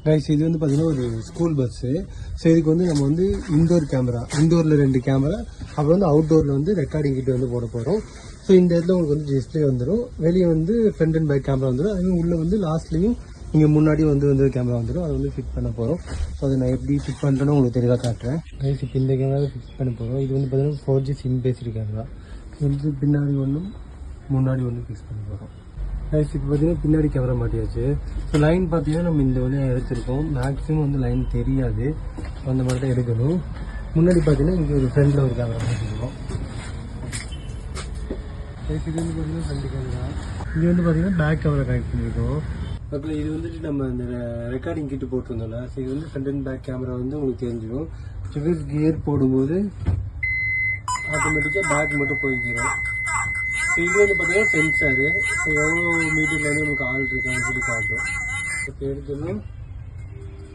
Guys இது வந்து பார்த்தீங்கன்னா ஒரு ஸ்கூல் பஸ்ஸு. ஸோ இதுக்கு வந்து நம்ம வந்து இண்டோர் கேமரா, இண்டோரில் 2 கேமரா, அப்புறம் வந்து அவுட்டோரில் வந்து ரெக்கார்டிங் கிட்ட வந்து போட போகிறோம். ஸோ இந்த இடத்துல உங்களுக்கு வந்து டிஸ்பிளே வந்துடும். வெளியே வந்து ஃப்ரண்ட் அண்ட் பேக் கேமரா வந்துடும். அதுவும் உள்ளே வந்து லாஸ்ட்லேயும் இங்கே முன்னாடி வந்து கேமரா வந்துடும். அதை வந்து ஃபிட் பண்ண போகிறோம். ஸோ அதை நான் எப்படி ஃபிட் பண்ணுறேன்னு உங்களுக்கு தெளிவாக காட்டுறேன். கைஸ் இப்போ இந்த கேமரா ஃபிக்ஸ் பண்ண போகிறோம். இது வந்து பார்த்தீங்கன்னா 4G சிம் பேசிட்டு கேமரா. வந்து பின்னாடி ஒன்றும் முன்னாடி ஒன்றும் ஃபிக்ஸ் பண்ண போகிறோம். கைஸ் இப்போ பார்த்தீங்கன்னா பின்னாடி கேமரா மாட்டியாச்சு. ஸோ லைன் பார்த்தீங்கன்னா நம்ம இந்த வழியாக எடுத்திருக்கோம். மேக்ஸிமம் வந்து லைன் தெரியாது, அந்த மாதிரி தான் எடுக்கணும். முன்னாடி பார்த்தீங்கன்னா இங்கே ஒரு ஃப்ரண்டில் ஒரு கேமரா மாட்டிருக்கோம். கைஸ் இது வந்து பார்த்தீங்கன்னா ஃப்ரண்ட் கேமரா. இங்கே வந்து பார்த்தீங்கன்னா பேக் கேமரா கனெக்ட் பண்ணியிருக்கோம். அப்புறம் இது வந்துட்டு நம்ம இந்த ரெக்கார்டிங் கிட்டு போட்டிருந்தோம்ல, ஸோ இது வந்து ஃப்ரண்ட் அண்ட் பேக் கேமரா வந்து உங்களுக்கு தெரிஞ்சிடும். ரிவர்ஸ் கியர் போடும்போது ஆட்டோமேட்டிக்காக பேக் மட்டும் போய்க்கிறோம். ஸோ இது வந்து பார்த்தீங்கன்னா சென்சாரு. ஸோ எவ்வளோ மீட்டரில் வந்து நமக்கு ஆள் இருக்கான்னு சொல்லி காட்டும். இப்போ எடுத்தோம்னா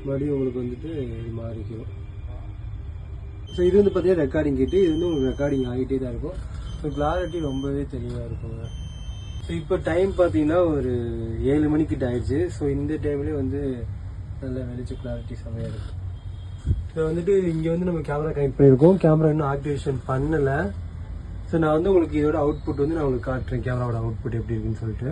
மறுபடியும் உங்களுக்கு வந்துட்டு இது மாறிக்கும். ஸோ இது வந்து பார்த்தீங்கன்னா ரெக்கார்டிங் கிட்டு. இது வந்து உங்களுக்கு ரெக்கார்டிங் ஆகிட்டே தான் இருக்கும். ஸோ கிளாரிட்டி ரொம்பவே தெளிவாக இருக்குங்க. ஸோ இப்போ டைம் பார்த்தீங்கன்னா ஒரு 7 மணிக்கிட்ட ஆயிடுச்சு. ஸோ இந்த டைம்லேயே வந்து நல்ல வெளிச்ச கிளாரிட்டி செமையாக இருக்கும். ஸோ வந்துட்டு இங்கே வந்து நம்ம கேமரா கனெக்ட் பண்ணியிருக்கோம். கேமரா இன்னும் ஆக்டிவேஷன் பண்ணலை. ஸோ நான் வந்து உங்களுக்கு இதோட அவுட்புட் வந்து நான் உங்களுக்கு காட்டுறேன், கேமராவோட அவுட்புட் எப்படி இருக்குன்னு சொல்லிட்டு.